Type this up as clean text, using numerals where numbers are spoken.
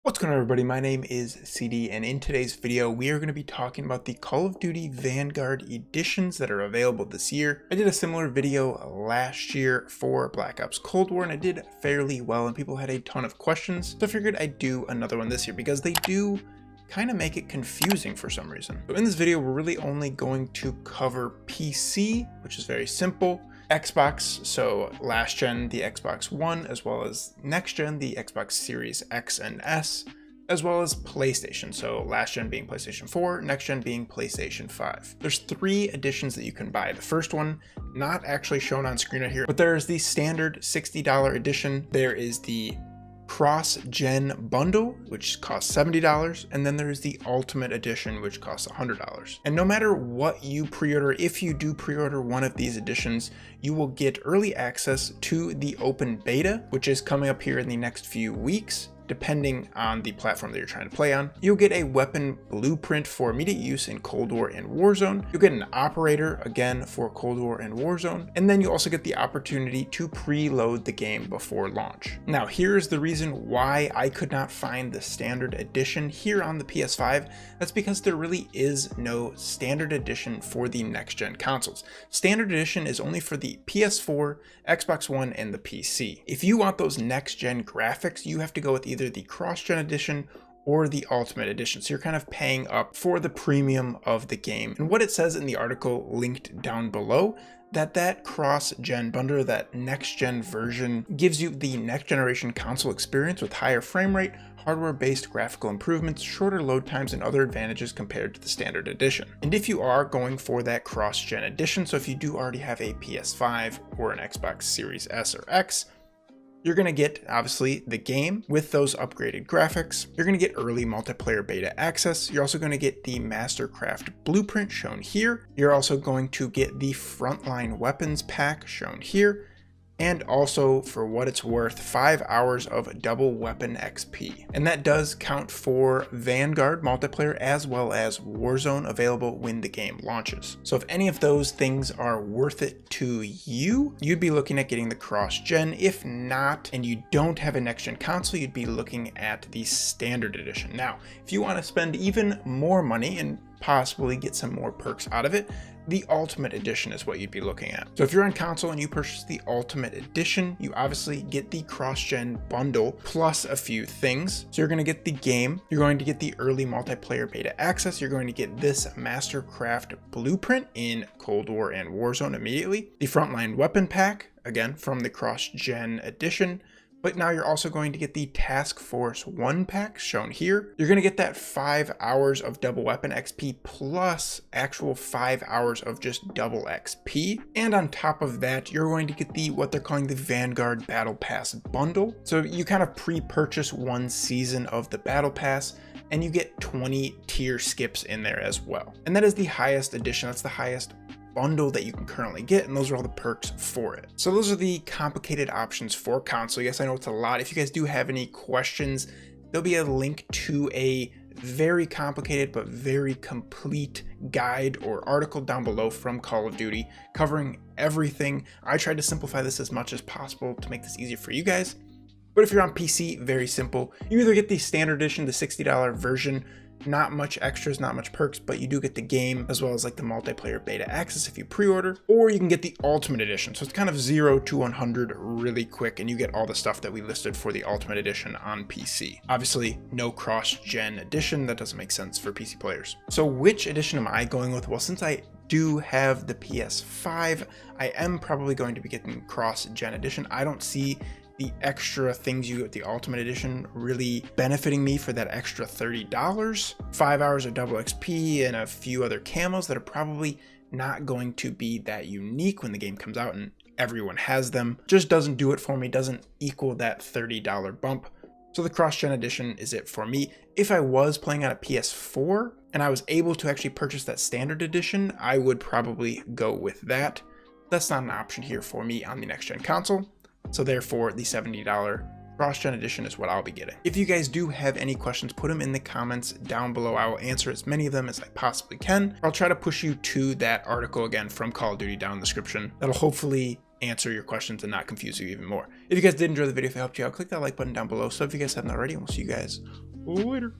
What's going on, everybody? My name is CD, and in today's video we are going to be talking about the Call of Duty Vanguard editions that are available this year. I did a similar video last year for Black Ops Cold War and I did fairly well and people had a ton of questions, so I figured I'd do another one this year because they do kind of make it confusing for some reason. So in this video we're really only going to cover PC, which is very simple, Xbox, so last gen the Xbox One, as well as next gen the Xbox Series X and S, as well as PlayStation, so last gen being PlayStation 4, next gen being PlayStation 5. There's 3 editions that you can buy. The first one, not actually shown on screen right here, but there's the standard $60 edition. There is the cross-gen bundle, which costs $70, and then there's the ultimate edition, which costs $100. And no matter what you pre-order, if you do pre-order one of these editions, you will get early access to the open beta, which is coming up here in the next few weeks. Depending on the platform that you're trying to play on. You'll get a weapon blueprint for immediate use in Cold War and Warzone. You'll get an operator, again, for Cold War and Warzone. And then you also get the opportunity to preload the game before launch. Now, here's the reason why I could not find the standard edition here on the PS5. That's because there really is no standard edition for the next-gen consoles. Standard edition is only for the PS4, Xbox One, and the PC. If you want those next-gen graphics, you have to go with either the cross-gen edition or the ultimate edition. So you're kind of paying up for the premium of the game. And what it says in the article linked down below, that cross-gen bundle, that next-gen version, gives you the next-generation console experience with higher frame rate, hardware-based graphical improvements, shorter load times, and other advantages compared to the standard edition. And if you are going for that cross-gen edition, so if you do already have a PS5 or an Xbox Series S or X, you're going to get, obviously, the game with those upgraded graphics. You're going to get early multiplayer beta access. You're also going to get the Mastercraft blueprint shown here. You're also going to get the frontline weapons pack shown here. And also, for what it's worth, 5 hours of double weapon XP. And that does count for Vanguard multiplayer as well as Warzone, available when the game launches. So if any of those things are worth it to you, you'd be looking at getting the cross-gen. If not, and you don't have a next-gen console, you'd be looking at the standard edition. Now, if you want to spend even more money and possibly get some more perks out of it, the ultimate edition is what you'd be looking at. So if you're on console and you purchase the ultimate edition, you obviously get the cross-gen bundle plus a few things. So you're going to get the game, you're going to get the early multiplayer beta access, you're going to get this Mastercraft blueprint in Cold War and Warzone immediately, the frontline weapon pack, again from the cross-gen edition. But now you're also going to get the Task Force 1 pack shown here. You're going to get that 5 hours of double weapon XP plus actual 5 hours of just double XP. And on top of that, you're going to get the what they're calling the Vanguard Battle Pass bundle. So you kind of pre-purchase one season of the Battle Pass and you get 20 tier skips in there as well. And that is the highest edition. That's the highest bundle that you can currently get, and those are all the perks for it. So those are the complicated options for console. Yes, I know it's a lot. If you guys do have any questions, there'll be a link to a very complicated but very complete guide or article down below from Call of Duty covering everything. I tried to simplify this as much as possible to make this easier for you guys. But if you're on PC, very simple. You either get the standard edition, the $60 version, not much extras, not much perks, but you do get the game as well as like the multiplayer beta access if you pre-order, or you can get the ultimate edition. So it's kind of 0 to 100 really quick and you get all the stuff that we listed for the ultimate edition on PC. Obviously no cross-gen edition, that doesn't make sense for PC players. So which edition am I going with? Well, since I do have the PS5, I am probably going to be getting cross-gen edition. I don't see the extra things you get with the ultimate edition really benefiting me for that extra $30, 5 hours of double XP, and a few other camos that are probably not going to be that unique when the game comes out and everyone has them. Just doesn't do it for me, doesn't equal that $30 bump. So the cross-gen edition is it for me. If I was playing on a PS4 and I was able to actually purchase that standard edition, I would probably go with that. That's not an option here for me on the next-gen console. So therefore, the $70 cross-gen edition is what I'll be getting. If you guys do have any questions, put them in the comments down below. I will answer as many of them as I possibly can. I'll try to push you to that article again from Call of Duty down in the description. That'll hopefully answer your questions and not confuse you even more. If you guys did enjoy the video, if it helped you out, click that like button down below. So if you guys haven't already, and we'll see you guys Later.